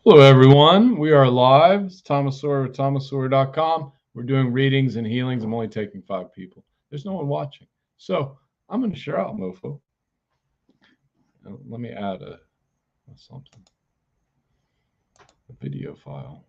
Hello, everyone. We are live. It's Thomas Sawyer at thomassawyer.com. We're doing readings and healings. I'm only taking 5 people. There's no one watching. So I'm going to share out, mofo. Let me add a something, a video file.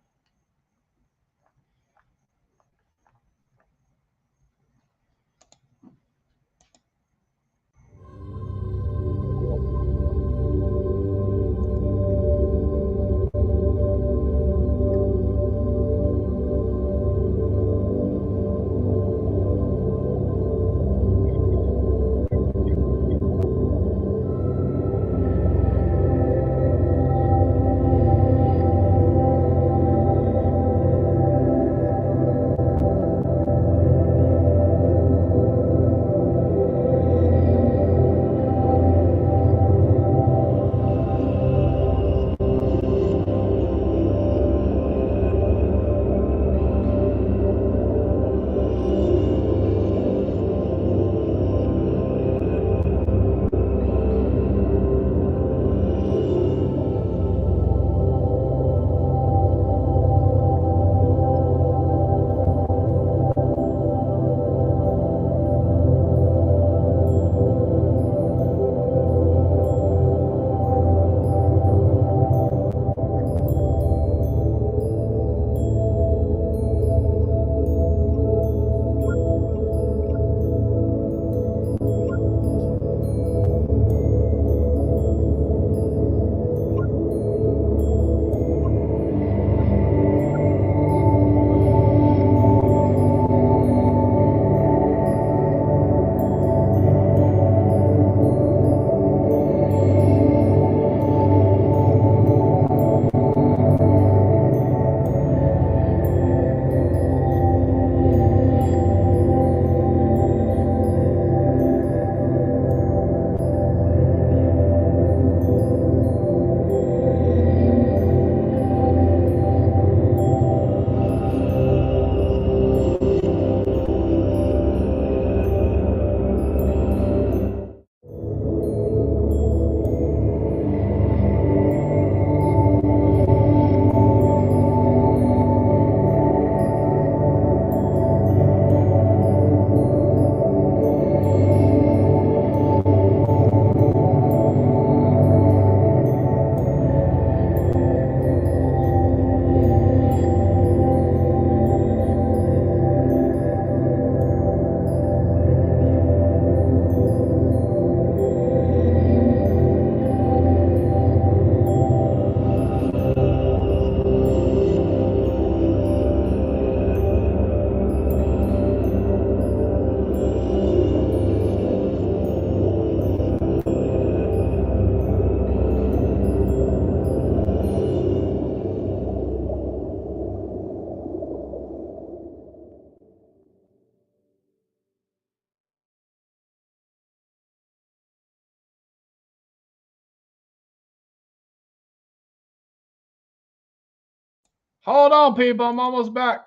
Hold on, people. I'm almost back.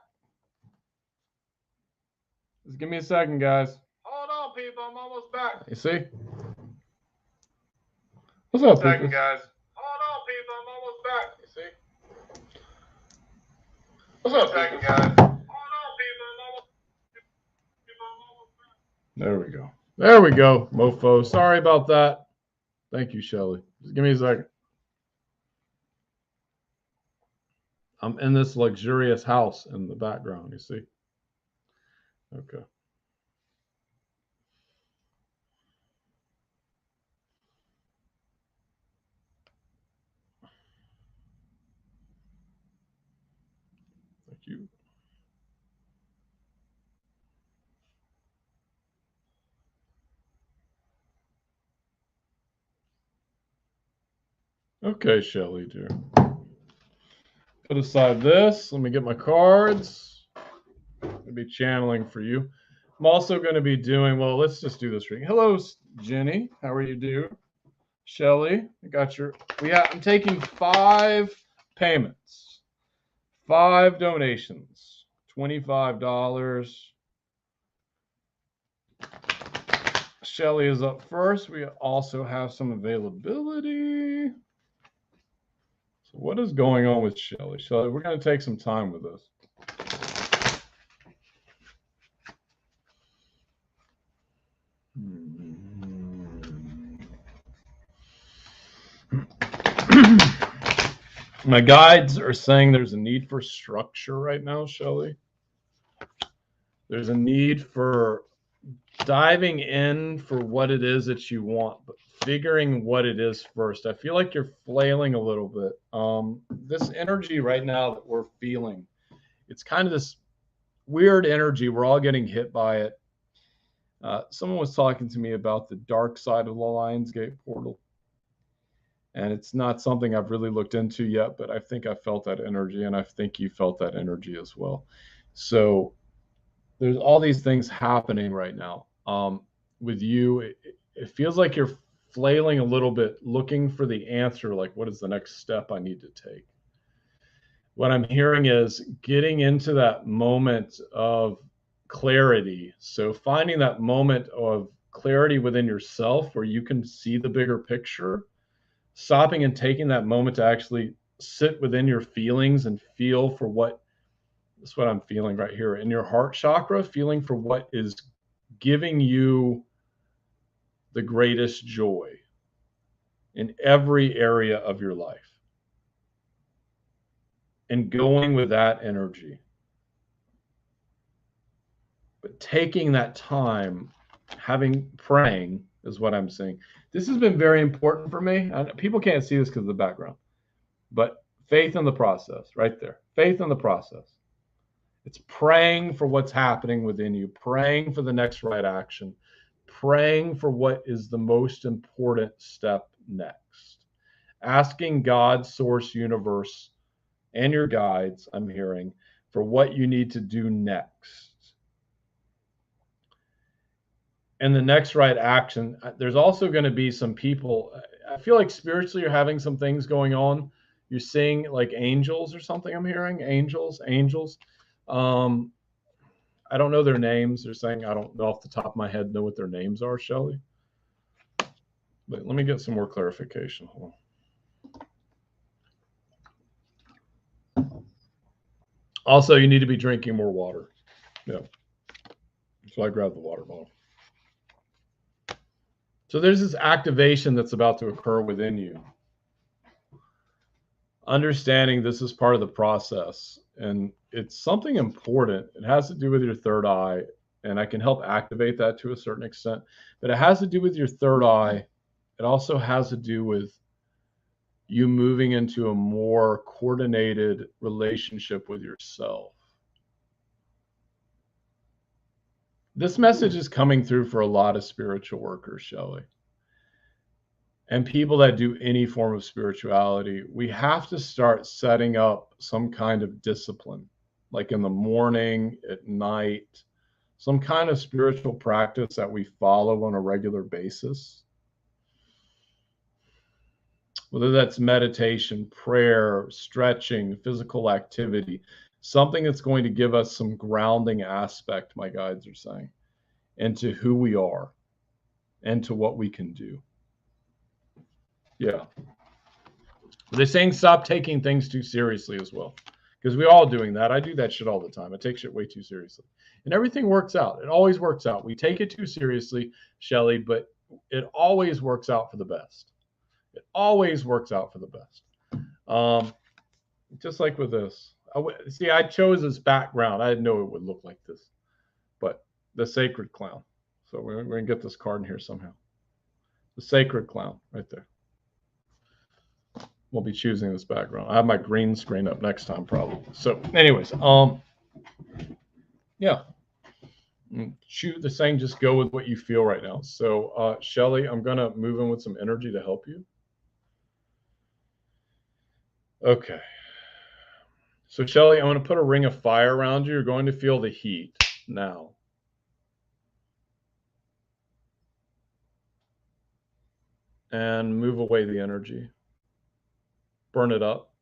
Just give me a second, guys. Hold on, people. I'm almost back. You see? What's up, Second, Lucas? guys. Hold on, people. I'm almost back. You see? What's up, second, guys? Hold on, people. I'm almost back. There we go. There we go, mofo. Sorry about that. Thank you, Shelly. Just give me a second. I'm in this luxurious house in the background, you see? Okay. Thank you. Okay, Shelly, dear. Put aside this. Let me get my cards. I'll be channeling for you. I'm also going to be doing, well, let's just do this reading. Hello, Jenny. How are you, dear? Shelly, I got your, I'm taking 5 payments, 5 donations, $25. Shelly is up first. We also have some availability. So What is going on with Shelly? Shelly, we're going to take some time with this. My guides are saying there's a need for structure right now, Shelly. There's a need for diving in for what it is that you want, but figuring what it is first. I feel like you're flailing a little bit. This energy right now that we're feeling, it's kind of this weird energy. We're all getting hit by it. Someone was talking to me about the dark side of the Lionsgate portal. And it's not something I've really looked into yet, but I think I felt that energy, and I think you felt that energy as well. So there's all these things happening right now. With you, it feels like you're flailing a little bit, looking for the answer, like what is the next step I need to take? What I'm hearing is getting into that moment of clarity. So finding that moment of clarity within yourself where you can see the bigger picture, stopping and taking that moment to actually sit within your feelings and feel for what that's what I'm feeling right here in your heart chakra, feeling for what is giving you the greatest joy in every area of your life, and going with that energy. But taking that time, praying is what I'm saying. This has been very important for me. And people can't see this because of the background, but faith in the process, right there. Faith in the process. It's praying for what's happening within you, praying for the next right action, praying for what is the most important step next. Asking God, source, universe, and your guides, I'm hearing, for what you need to do next. And the next right action, there's also going to be some people, I feel like spiritually you're having some things going on. You're seeing like angels or something, I'm hearing. Angels. I don't know their names. They're saying I don't know off the top of my head know what their names are, Shelly. But let me get some more clarification. Hold on. Also, you need to be drinking more water. Yeah. So I grabbed the water bottle. So there's this activation that's about to occur within you. Understanding this is part of the process, and it's something important. It has to do with your third eye, and I can help activate that to a certain extent, but it has to do with your third eye. It also has to do with you moving into a more coordinated relationship with yourself. This message is coming through for a lot of spiritual workers, Shelly, and people that do any form of spirituality. We have to start setting up some kind of discipline, like in the morning, at night, some kind of spiritual practice that we follow on a regular basis. Whether that's meditation, prayer, stretching, physical activity, something that's going to give us some grounding aspect, my guides are saying, into who we are and to what we can do. Yeah. They're saying stop taking things too seriously as well, because we're all doing that. I do that shit all the time. I take shit way too seriously. And everything works out. It always works out. We take it too seriously, Shelly, but it always works out for the best. It always works out for the best. Just like with this. See, I chose this background. I didn't know it would look like this. But the sacred clown. So we're going to get this card in here somehow. The sacred clown right there. We'll be choosing this background. I have my green screen up next time probably. So anyways, yeah. Shoot the saying, just go with what you feel right now. So Shelly, I'm going to move in with some energy to help you. Okay. So Shelly, I'm going to put a ring of fire around you. You're going to feel the heat now. And move away the energy. Burn it up.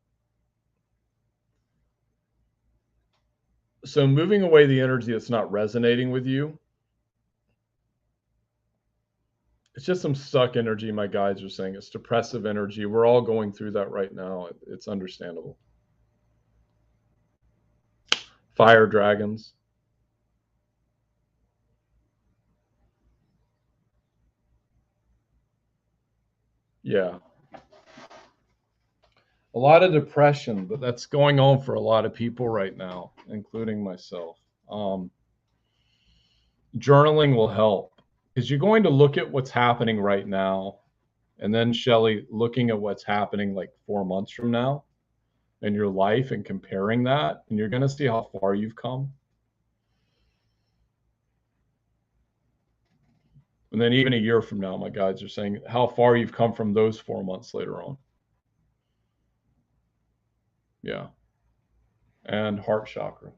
So moving away the energy that's not resonating with you It's just some stuck energy. My guides are saying it's depressive energy. We're all going through that right now. It's understandable. Fire dragons. Yeah. A lot of depression, but that's going on for a lot of people right now, including myself. Journaling will help because you're going to look at what's happening right now, and then Shelly looking at what's happening like 4 months from now in your life and comparing that, and you're going to see how far you've come. And then even a year from now, my guides are saying how far you've come from those 4 months later on. Yeah. And heart chakra.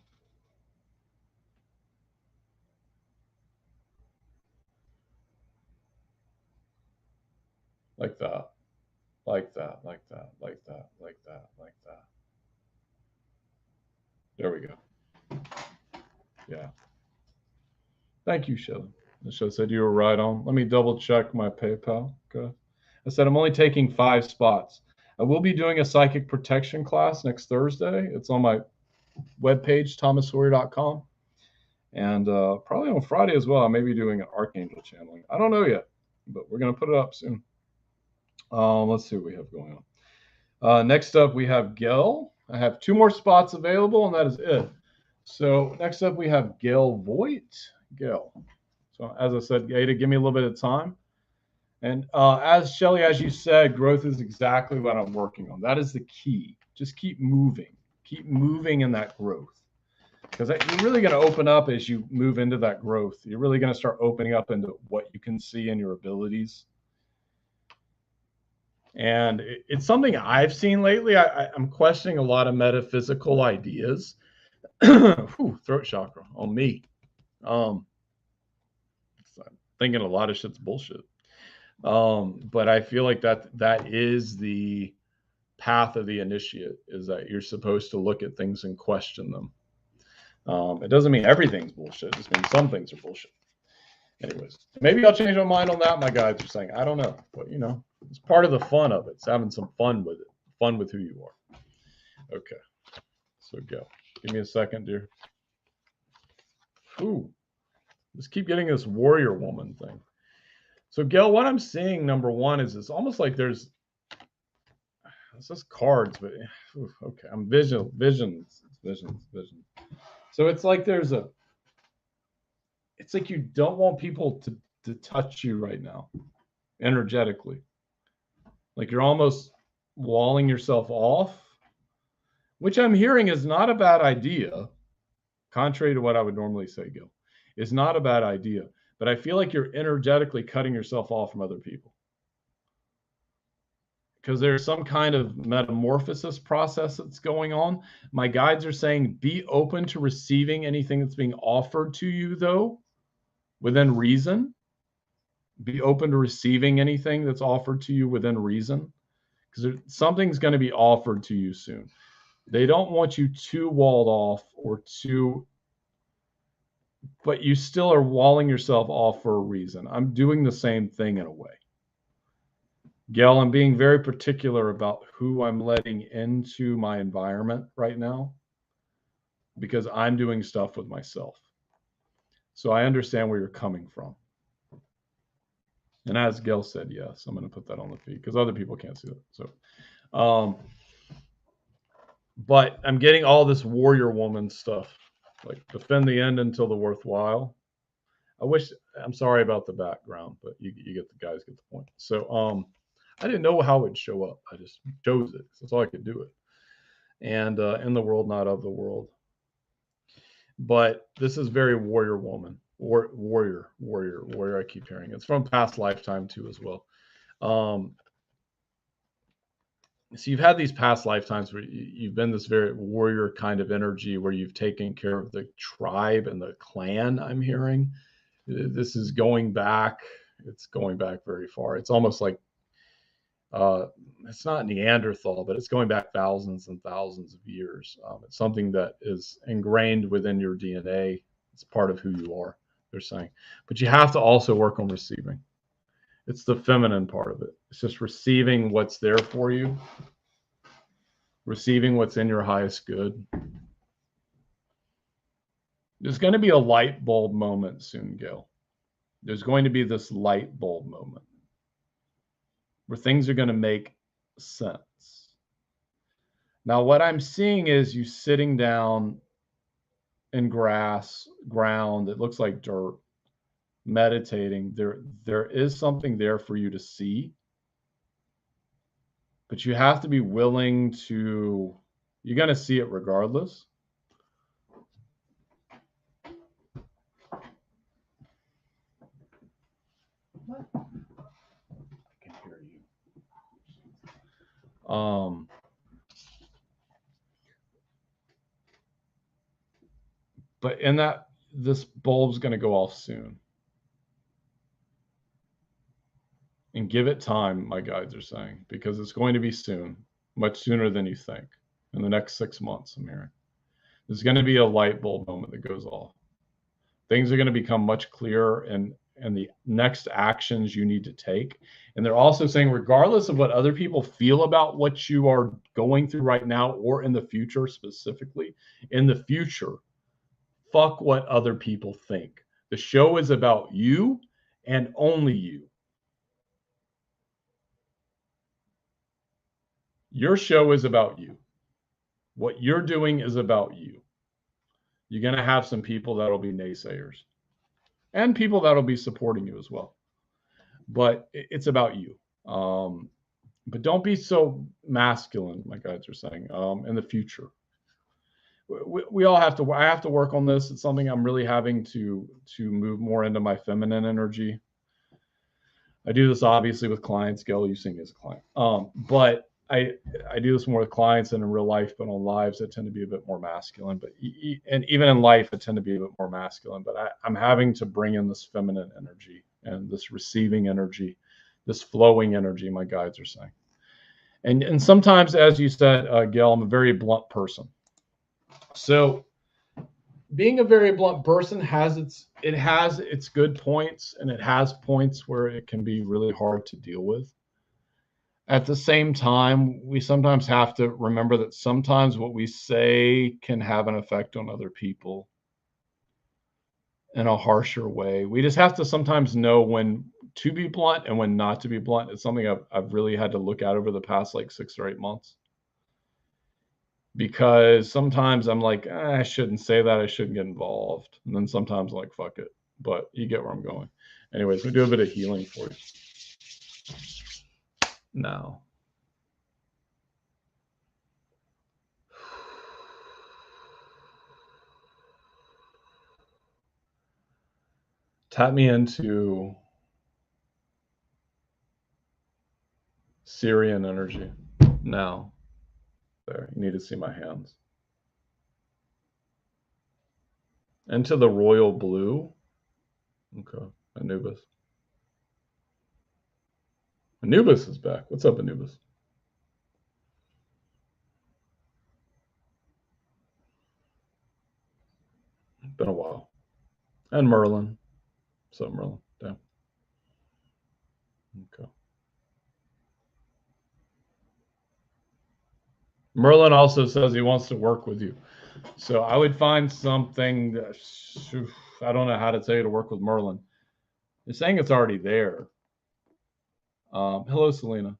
Like that. Like that. Like that. Like that. Like that. Like that. There we go. Yeah. Thank you, Shelly. The show said you were right on. Let me double check my PayPal. Okay. I said I'm only taking 5 spots. I will be doing a psychic protection class next Thursday. It's on my webpage, thomassawyer.com. And probably on Friday as well, I may be doing an archangel channeling. I don't know yet, but we're going to put it up soon. Let's see what we have going on. Next up, we have Gail. I have 2 more spots available, and that is it. So next up, we have Gail Voigt. Gail. So as I said, Ada, give me a little bit of time. And as Shelly, as you said, growth is exactly what I'm working on. That is the key. Just keep moving. Keep moving in that growth. Because you're really going to open up as you move into that growth. You're really going to start opening up into what you can see in your abilities. And it's something I've seen lately. I'm questioning a lot of metaphysical ideas. Whew, throat chakra on me. I'm thinking a lot of shit's bullshit. But I feel like that is the path of the initiate, is that you're supposed to look at things and question them. It doesn't mean everything's bullshit. It just means some things are bullshit. Anyways, maybe I'll change my mind on that. My guides are saying, I don't know, but it's part of the fun of it. It's having some fun with it, fun with who you are. Okay, so go. Give me a second, dear. Ooh, just keep getting this warrior woman thing. So, Gail, what I'm seeing, number one, is it's almost like this is cards, but okay, I'm visions. So it's like it's like you don't want people to touch you right now, energetically. Like you're almost walling yourself off, which I'm hearing is not a bad idea, contrary to what I would normally say, Gil. It's not a bad idea, but I feel like you're energetically cutting yourself off from other people. Because there's some kind of metamorphosis process that's going on. My guides are saying be open to receiving anything that's being offered to you, though, within reason. Be open to receiving anything that's offered to you within reason, because something's going to be offered to you soon. They don't want you too walled off or too, but you still are walling yourself off for a reason. I'm doing the same thing in a way. Gail, I'm being very particular about who I'm letting into my environment right now, because I'm doing stuff with myself. So I understand where you're coming from. And as Gail said, yes, I'm going to put that on the feed because other people can't see it. So, but I'm getting all this warrior woman stuff, like defend the end until the worthwhile. I'm sorry about the background, but you get the guys get the point. So, I didn't know how it would show up. I just chose it. That's all I could do it. And in the world, not of the world. But this is very warrior woman. Warrior. I keep hearing it's from past lifetime too as well. So you've had these past lifetimes where you've been this very warrior kind of energy where you've taken care of the tribe and the clan. I'm hearing this is going back. It's going back very far. It's almost like it's not Neanderthal, but it's going back thousands and thousands of years. It's something that is ingrained within your DNA. It's part of who you are, they're saying. But you have to also work on receiving. It's the feminine part of it. It's just receiving what's there for you, receiving what's in your highest good. There's going to be a light bulb moment soon, Gil. There's going to be this light bulb moment where things are going to make sense. Now, what I'm seeing is you sitting down in grass, ground, it looks like dirt, meditating. There is something there for you to see, but you have to be willing to, you're going to see it regardless. What? I can hear you. But in that, this bulb's going to go off soon. And give it time, my guides are saying, because it's going to be soon, much sooner than you think. In the next 6 months, I'm hearing. There's going to be a light bulb moment that goes off. Things are going to become much clearer and the next actions you need to take. And they're also saying, regardless of what other people feel about what you are going through right now or in the future specifically, in the future, fuck what other people think. The show is about you and only you. Your show is about you. What you're doing is about you. You're going to have some people that'll be naysayers and people that'll be supporting you as well. But it's about you. But don't be so masculine, my guides are saying, in the future. We all have to, I have to work on this. It's something I'm really having to move more into my feminine energy. I do this obviously with clients. Gil, you see me as a client. But I do this more with clients than in real life, but on lives, I tend to be a bit more masculine. But and even in life, I tend to be a bit more masculine. But I'm having to bring in this feminine energy and this receiving energy, this flowing energy, my guides are saying. And sometimes, as you said, Gil, I'm a very blunt person. So being a very blunt person has its good points, and it has points where it can be really hard to deal with. At the same time, we sometimes have to remember that sometimes what we say can have an effect on other people in a harsher way. We just have to sometimes know when to be blunt and when not to be blunt. It's something I've really had to look at over the past like 6 or 8 months. Because sometimes I'm like, I shouldn't say that. I shouldn't get involved. And then sometimes I'm like, fuck it. But you get where I'm going. Anyways, we do a bit of healing for you. Now. Tap me into Syrian energy. Now. There, you need to see my hands. Into the royal blue. Okay, Anubis. Anubis is back. What's up, Anubis? Been a while. And Merlin. What's up, Merlin? Damn. Okay. Merlin also says he wants to work with you. So I would find something that, I don't know how to tell you to work with Merlin. You're saying it's already there. Hello, Selena.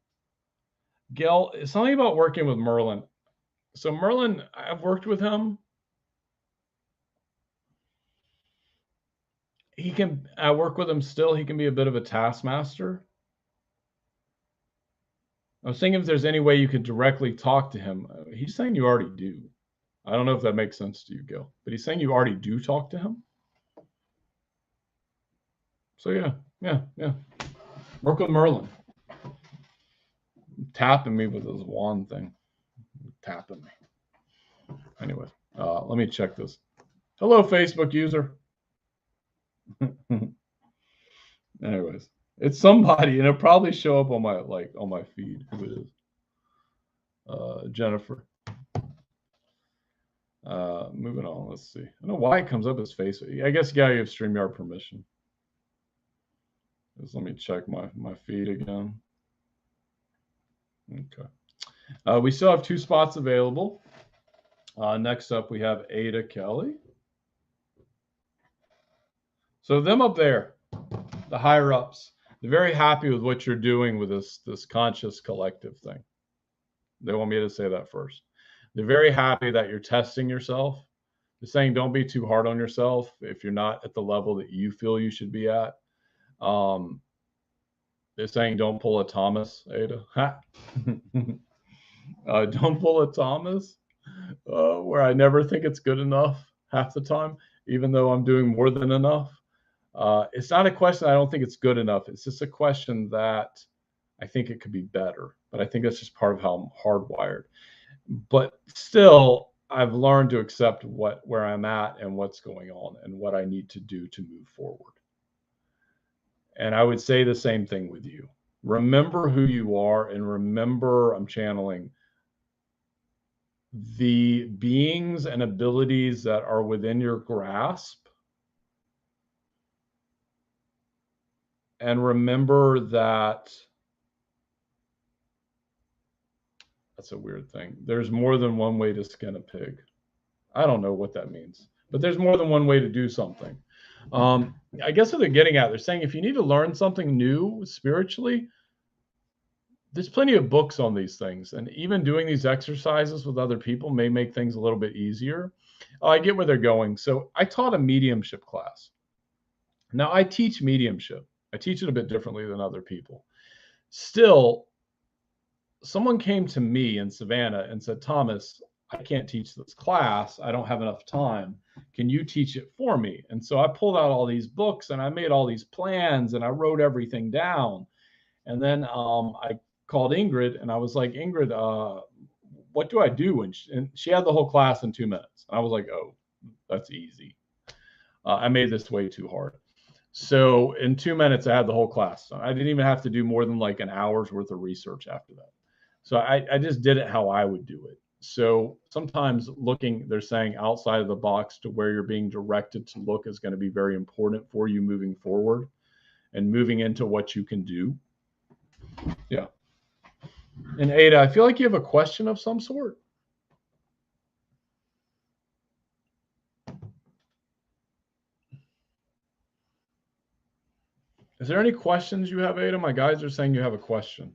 Gil, something about working with Merlin. So Merlin, I've worked with him. I work with him still. He can be a bit of a taskmaster. I was thinking if there's any way you could directly talk to him. He's saying you already do. I don't know if that makes sense to you, Gil, but he's saying you already do talk to him. So yeah. Work with Merlin. Tapping me with his wand thing. Tapping me. Anyway, let me check this. Hello, Facebook user. Anyways, it's somebody, and it'll probably show up on my feed. Who it is? Jennifer. Moving on. Let's see. I don't know why it comes up as Facebook. I guess you gotta give StreamYard permission. Just let me check my feed again. Okay. We still have 2 spots available. Next up, we have Ada Kelly. So them up there, the higher ups, they're very happy with what you're doing with this conscious collective thing. They want me to say that first. They're very happy that you're testing yourself. They're saying don't be too hard on yourself if you're not at the level that you feel you should be at. They're saying don't pull a Thomas, Ada. Don't pull a Thomas, where I never think it's good enough half the time, even though I'm doing more than enough. It's not a question I don't think it's good enough. It's just a question that I think it could be better. But I think that's just part of how I'm hardwired. But still, I've learned to accept where I'm at and what's going on and what I need to do to move forward. And I would say the same thing with you. Remember who you are, and remember, I'm channeling the beings and abilities that are within your grasp. And remember that that's a weird thing. There's more than one way to skin a pig. I don't know what that means, but there's more than one way to do something. I guess what they're getting at, they're saying if you need to learn something new spiritually, there's plenty of books on these things. And even doing these exercises with other people may make things a little bit easier. I get where they're going. So I taught a mediumship class. Now I teach mediumship. I teach it a bit differently than other people. Still, someone came to me in Savannah and said, Thomas, I can't teach this class. I don't have enough time. Can you teach it for me? And so I pulled out all these books and I made all these plans and I wrote everything down. And then I called Ingrid and I was like, Ingrid, what do I do? And she had the whole class in 2 minutes. And I was like, oh, that's easy. I made this way too hard. So in 2 minutes, I had the whole class done. I didn't even have to do more than like an hour's worth of research after that. So I just did it how I would do it. So sometimes looking, they're saying outside of the box to where you're being directed to look is going to be very important for you moving forward and moving into what you can do. Yeah. And Ada, I feel like you have a question of some sort. Is there any questions you have, Ada? My guys are saying you have a question.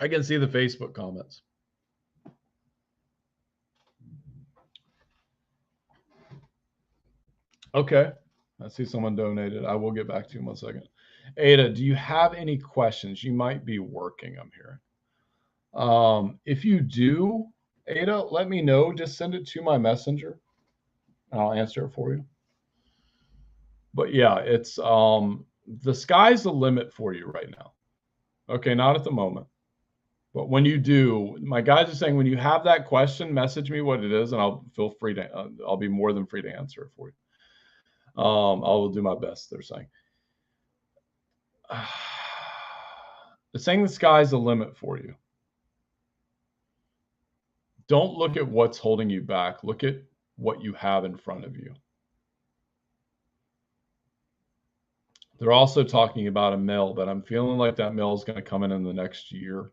I can see the Facebook comments. Okay. I see someone donated. I will get back to you in 1 second. Ada, do you have any questions? You might be working, I'm hearing. If you do, Ada, let me know. Just send it to my messenger. I'll answer it for you. But yeah, it's the sky's the limit for you right now. Okay, not at the moment. But when you do, my guys are saying when you have that question, message me what it is, and I'll feel free to. I'll be more than free to answer it for you. I will do my best. They're saying. They're saying the sky's the limit for you. Don't look at what's holding you back. Look at what you have in front of you. They're also talking about a mill, but I'm feeling like that mill is going to come in the next year.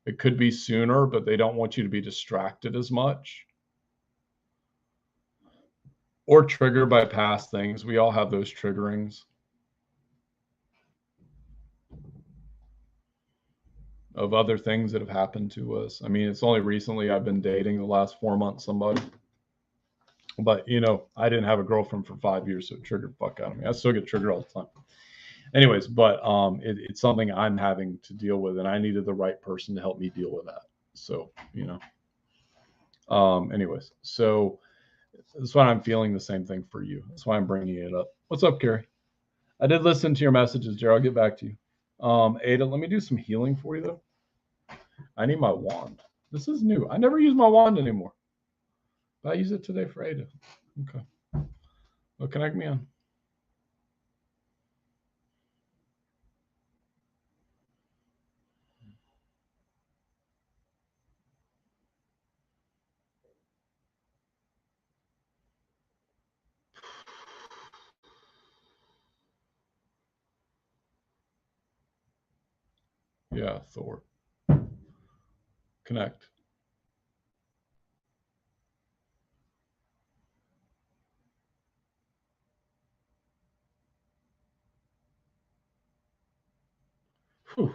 It could be sooner, but they don't want you to be distracted as much or triggered by past things. We all have those triggerings of other things that have happened to us. I mean, it's only recently I've been dating the last 4 months somebody. But, you know, I didn't have a girlfriend for 5 years, so it triggered the fuck out of me. I still get triggered all the time. Anyways, but it's something I'm having to deal with, and I needed the right person to help me deal with that. So, you know. Anyways, so that's why I'm feeling the same thing for you. That's why I'm bringing it up. What's up, Carrie? I did listen to your messages, Jared. I'll get back to you. Ada, let me do some healing for you, though. I need my wand. This is new. I never use my wand anymore. But I use it today for Ada. Okay. Well, connect me on. Yeah, Thor. Connect. Whew.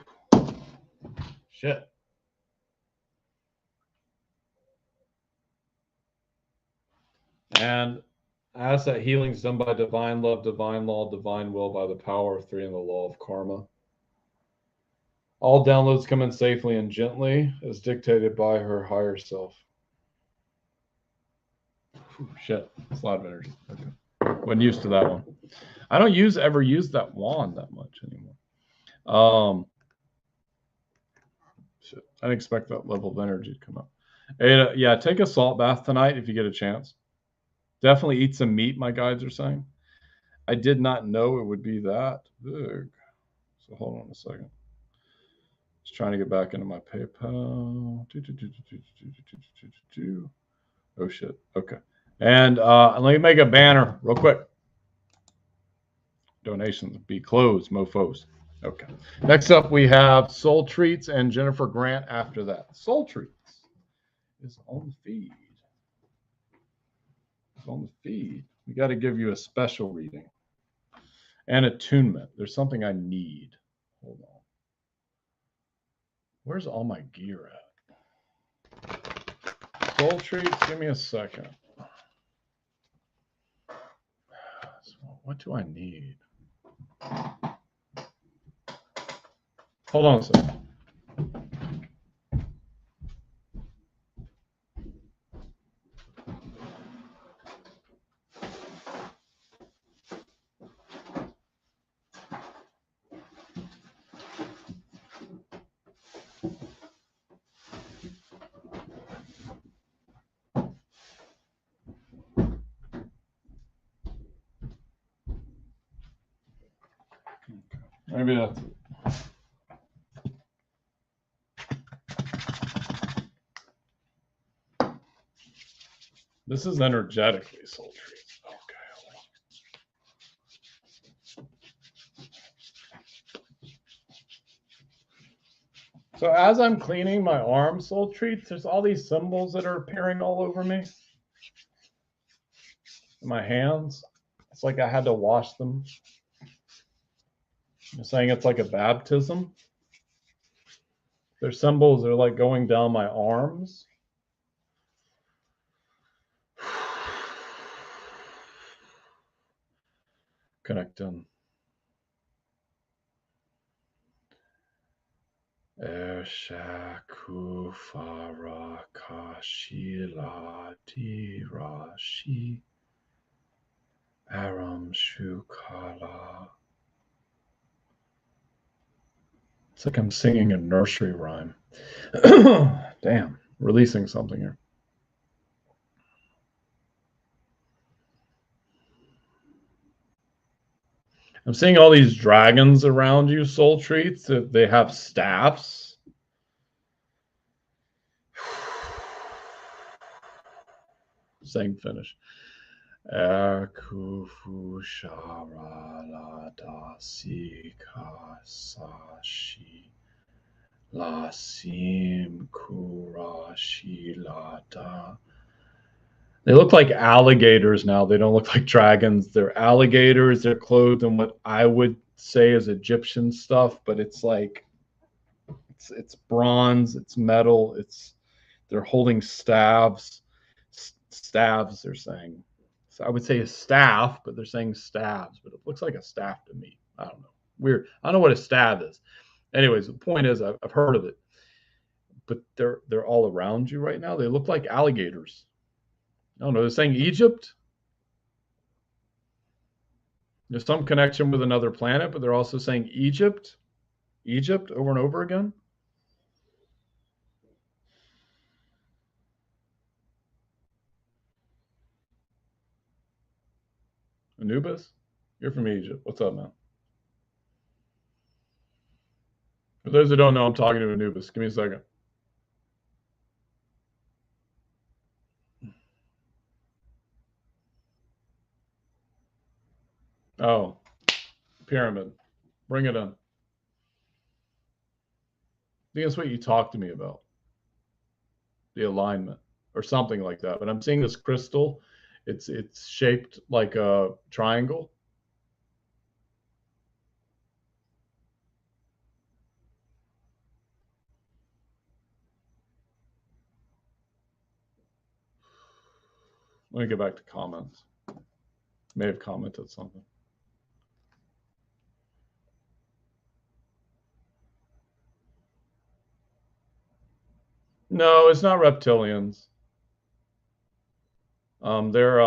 Shit. And as that healing is done by divine love, divine law, divine will, by the power of 3 and the law of karma. All downloads come in safely and gently, as dictated by her higher self. Whew, shit. It's a lot of energy. Okay. Wasn't used to that one. I don't ever use that wand that much anymore. Shit. I didn't expect that level of energy to come up. Ada, yeah, take a salt bath tonight if you get a chance. Definitely eat some meat, my guides are saying. I did not know it would be that big. So hold on a second. Just trying to get back into my PayPal. Oh shit. Okay. And let me make a banner real quick. Donations be closed, mofos. Okay. Next up, we have Soul Treats and Jennifer Grant after that. Soul Treats is on the feed. It's on the feed. We got to give you a special reading and attunement. There's something I need. Hold on. Where's all my gear at? Soul Treats, give me a second. What do I need? Hold on a second. Maybe that's it. This is energetically Soul Treats. Okay. So as I'm cleaning my arm, Soul Treats, there's all these symbols that are appearing all over me. In my hands. It's like I had to wash them. You're saying it's like a baptism. There's symbols that are like going down my arms. Connecting. Ershaku farakashila dirashi aram shukala. It's like I'm singing a nursery rhyme. Damn, releasing something here. I'm seeing all these dragons around you, Soul Treats. They have staffs. Same finish. Akufu sharala sika sashi lasim kurashi lada. They look like alligators now. They don't look like dragons. They're alligators. They're clothed in what I would say is Egyptian stuff, but it's like it's bronze, it's metal, they're holding staves. Staves, they're saying. So I would say a staff, but they're saying staves, but it looks like a staff to me. I don't know. Weird. I don't know what a staff is. Anyways, the point is I've heard of it. But they're all around you right now. They look like alligators. I don't know. They're saying Egypt. There's some connection with another planet, but they're also saying Egypt. Egypt over and over again. Anubis? You're from Egypt. What's up, man? For those who don't know, I'm talking to Anubis. Give me a second. Oh, pyramid. Bring it in. think that's what you talked to me about, the alignment or something like that. But I'm seeing this crystal. It's shaped like a triangle. Let me get back to comments. May have commented something. No, it's not reptilians. They're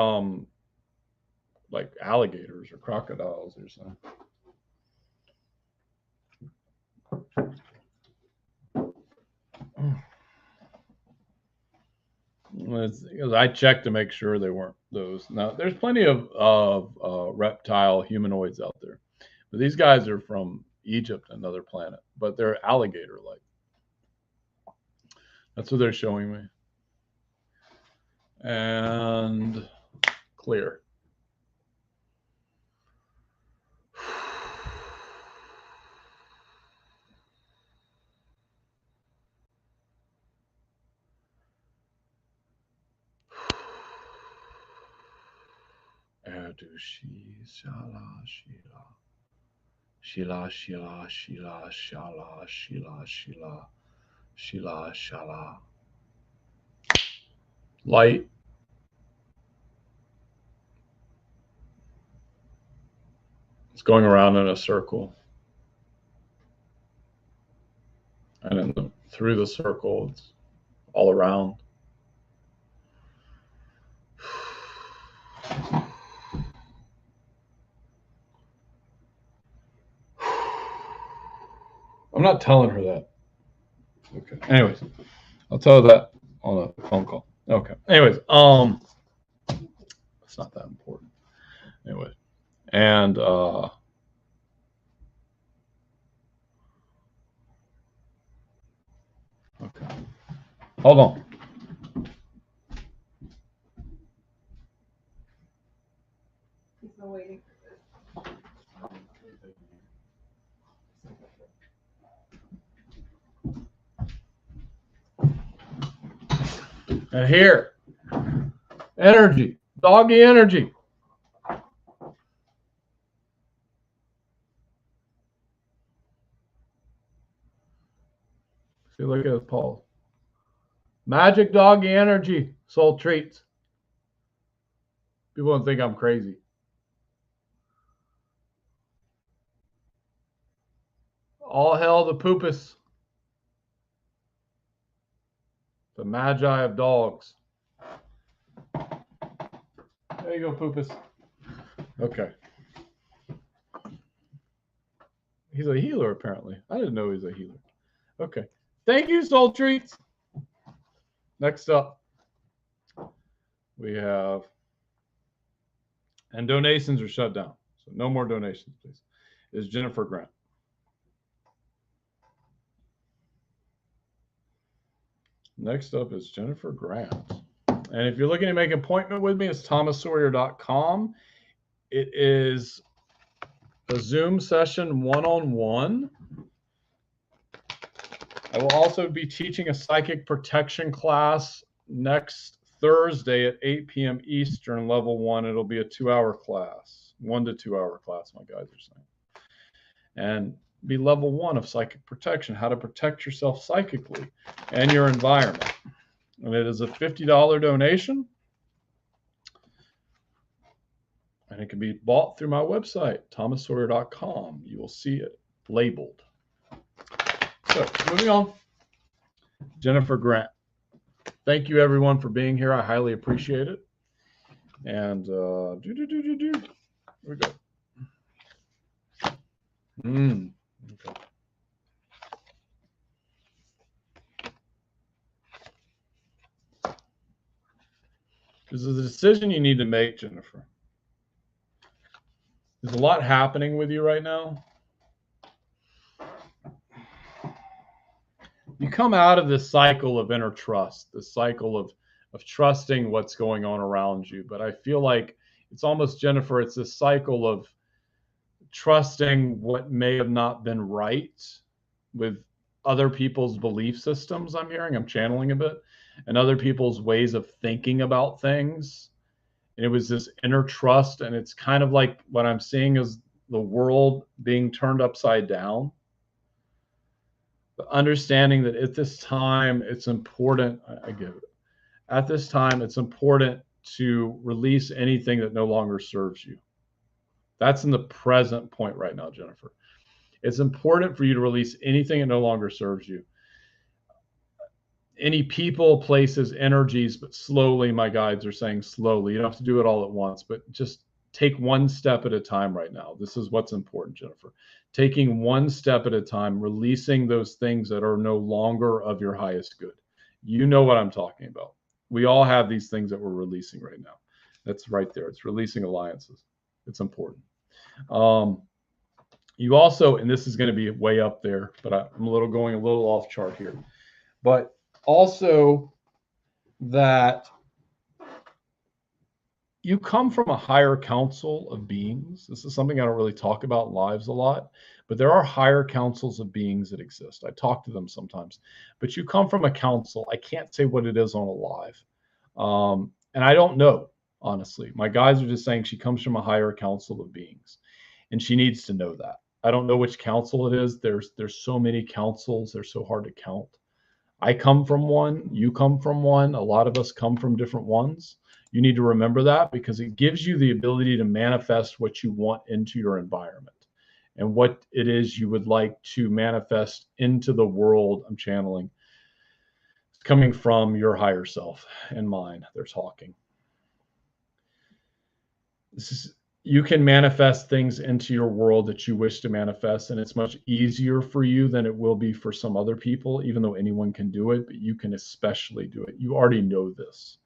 like alligators or crocodiles or something. Because I checked to make sure they weren't those. Now, there's plenty of reptile humanoids out there, but these guys are from Egypt, another planet, but they're alligator-like. That's what they're showing me. And clear. Erdushi shala shila. Shila shila shila shala shila shila shila shala. Light. It's going around in a circle. And then through the circle, it's all around. I'm not telling her that. Okay. Anyways, I'll tell her that on a phone call. Okay. Anyways, it's not that important. Anyway, and okay. Hold on. He's still waiting. And here, energy, doggy energy. See, look at Paul. Magic doggy energy, soul treats. People don't think I'm crazy. All hail the Poopus, the magi of dogs. There you go, Poopus. Okay. He's a healer, apparently. I didn't know he was a healer. Okay. Thank you, soul treats. Next up, we have, and donations are shut down. So no more donations, please. Is Jennifer Grant. Next up is Jennifer Grant. And if you're looking to make an appointment with me, it's thomassawyer.com. It is a Zoom session one-on-one. I will also be teaching a psychic protection class next Thursday at 8 p.m. Eastern, level 1. It'll be a 2-hour class, 1 to 2 hour class, my guys are saying. And be level 1 of psychic protection, how to protect yourself psychically and your environment. And it is a $50 donation. And it can be bought through my website, thomassawyer.com. You will see it labeled. So moving on, Jennifer Grant. Thank you everyone for being here. I highly appreciate it. And here we go. Okay. This is a decision you need to make, Jennifer. There's a lot happening with you right now. You come out of this cycle of inner trust, this cycle of trusting what's going on around you. But I feel like it's almost, Jennifer, it's this cycle of trusting what may have not been right with other people's belief systems. I'm hearing, I'm channeling a bit, and other people's ways of thinking about things. And it was this inner trust, and it's kind of like what I'm seeing is the world being turned upside down. But understanding that at this time, it's important, I get it. At this time, it's important to release anything that no longer serves you. That's in the present point right now, Jennifer. It's important for you to release anything that no longer serves you. Any people, places, energies, but slowly, my guides are saying slowly. You don't have to do it all at once, but just take one step at a time right now. This is what's important, Jennifer. Taking one step at a time, releasing those things that are no longer of your highest good. You know what I'm talking about. We all have these things that we're releasing right now. That's right there. It's releasing alliances. It's important. You also, and this is going to be way up there, but I'm going a little off chart here. But also that you come from a higher council of beings. This is something I don't really talk about in lives a lot, but there are higher councils of beings that exist. I talk to them sometimes, but you come from a council. I can't say what it is on a live. And I don't know, honestly. My guides are just saying she comes from a higher council of beings, and she needs to know that. I don't know which council it is. There's so many councils. They're so hard to count. I come from one. You come from one. A lot of us come from different ones. You need to remember that because it gives you the ability to manifest what you want into your environment and what it is you would like to manifest into the world. I'm channeling. It's coming from your higher self and mine. They're talking. You can manifest things into your world that you wish to manifest, and it's much easier for you than it will be for some other people, even though anyone can do it, but you can especially do it. You already know this.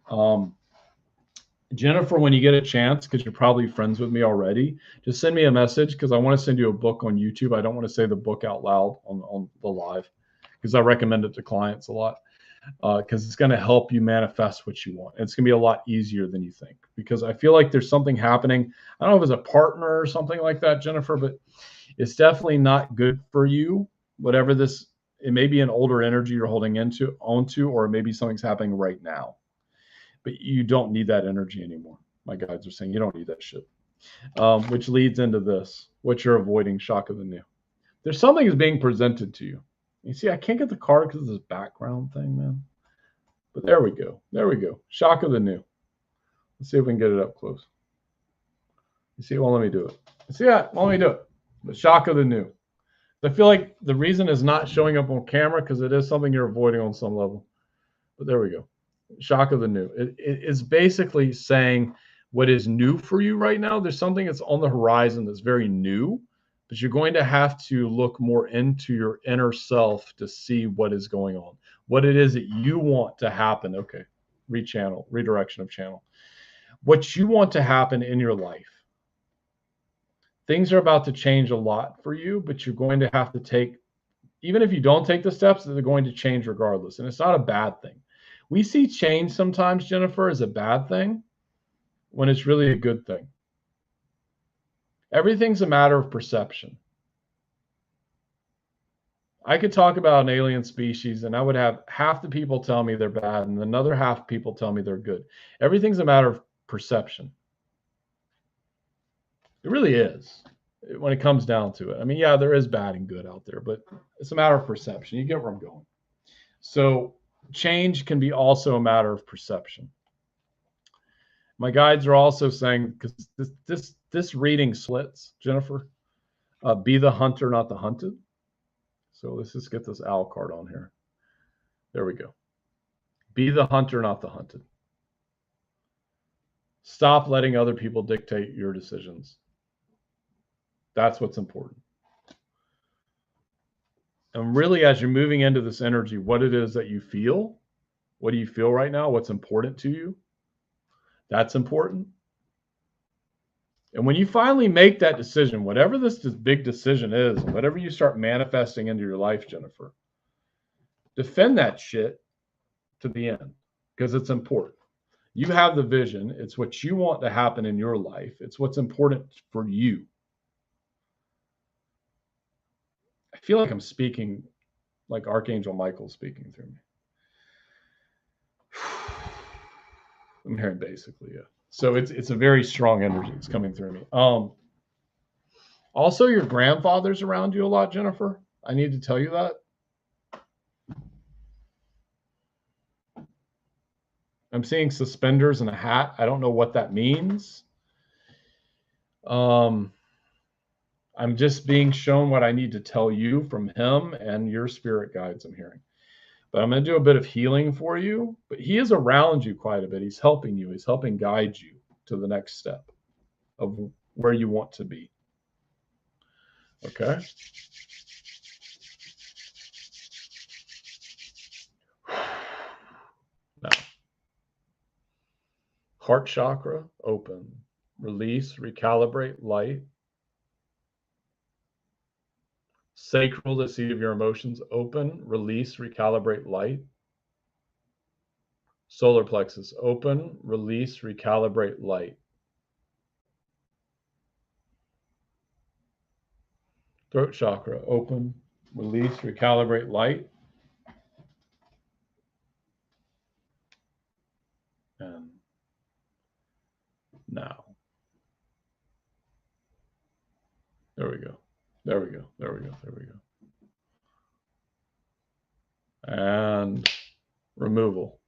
Jennifer, when you get a chance, because you're probably friends with me already, just send me a message because I want to send you a book on YouTube. I don't want to say the book out loud on the live because I recommend it to clients a lot. Because it's going to help you manifest what you want. It's going to be a lot easier than you think because I feel like there's something happening. I don't know if it's a partner or something like that, Jennifer, but it's definitely not good for you. Whatever this, it may be an older energy you're holding onto, or maybe something's happening right now. But you don't need that energy anymore. My guides are saying you don't need that shit. Which leads into this, what you're avoiding, shock of the new. There's something is being presented to you. You see, I can't get the card because of this background thing, man. But there we go. There we go. Shock of the new. Let's see if we can get it up close. You see, it won't let me do it. See that? Won't let me do it. The shock of the new. I feel like the reason is not showing up on camera because it is something you're avoiding on some level. But there we go. Shock of the new. It is basically saying what is new for you right now. There's something that's on the horizon that's very new. But you're going to have to look more into your inner self to see what is going on, what it is that you want to happen. Okay, rechannel, redirection of channel. What you want to happen in your life. Things are about to change a lot for you, but you're going to have to take, even if you don't take the steps, they're going to change regardless. And it's not a bad thing. We see change sometimes, Jennifer, as a bad thing when it's really a good thing. Everything's a matter of perception. I could talk about an alien species and I would have half the people tell me they're bad and another half people tell me they're good. Everything's a matter of perception. It really is when it comes down to it. I mean, yeah, there is bad and good out there, but it's a matter of perception. You get where I'm going. So change can be also a matter of perception. My guides are also saying, because this reading splits, Jennifer, be the hunter, not the hunted. So let's just get this owl card on here. There we go. Be the hunter, not the hunted. Stop letting other people dictate your decisions. That's what's important. And really, as you're moving into this energy, what it is that you feel, what do you feel right now? What's important to you? That's important. And when you finally make that decision, whatever this big decision is, whatever you start manifesting into your life, Jennifer, defend that shit to the end because it's important. You have the vision. It's what you want to happen in your life. It's what's important for you. I feel like I'm speaking like Archangel Michael speaking through me. I'm hearing basically, yeah. So it's a very strong energy that's coming through me. Also, your grandfather's around you a lot, Jennifer. I need to tell you that. I'm seeing suspenders and a hat. I don't know what that means. I'm just being shown what I need to tell you from him and your spirit guides I'm hearing. But I'm going to do a bit of healing for you. But he is around you quite a bit. He's helping you. He's helping guide you to the next step of where you want to be. Okay? Now, heart chakra, open. Release, recalibrate, light. Sacral, the seat of your emotions, open. Release, recalibrate, light. Solar plexus, open. Release, recalibrate, light. Throat chakra, open. Release, recalibrate, light. And now. There we go. There we go. There we go. There we go. And removal.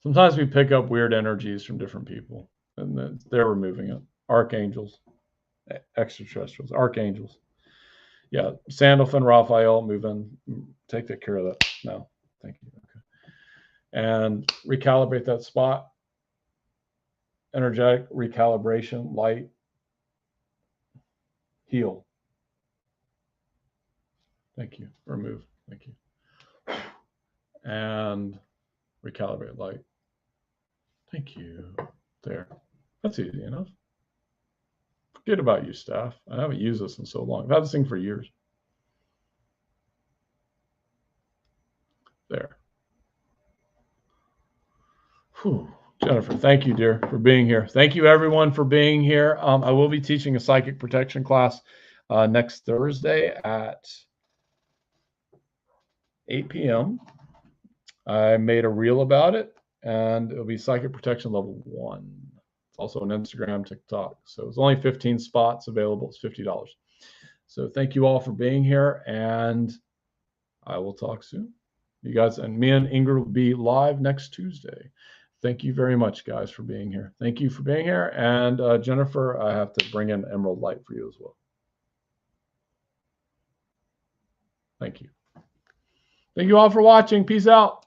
Sometimes we pick up weird energies from different people, and then they're removing it. Archangels, extraterrestrials, archangels. Yeah, Sandalphon, Raphael, move in. Take care of that now. Thank you. Okay. And recalibrate that spot. Energetic recalibration, light. Heal. Thank you. Remove. Thank you. And recalibrate light. Thank you. There. That's easy enough. Forget about you, staff. I haven't used this in so long. I've had this thing for years. There. Whew. Jennifer, thank you, dear, for being here. Thank you, everyone, for being here. I will be teaching a psychic protection class next Thursday at 8 p.m. I made a reel about it, and it'll be psychic protection level 1. It's also on Instagram, TikTok. So it's only 15 spots available. It's $50. So thank you all for being here, and I will talk soon. You guys, and me and Ingrid will be live next Tuesday. Thank you very much, guys, for being here. Thank you for being here. And Jennifer, I have to bring in Emerald Light for you as well. Thank you. Thank you all for watching. Peace out.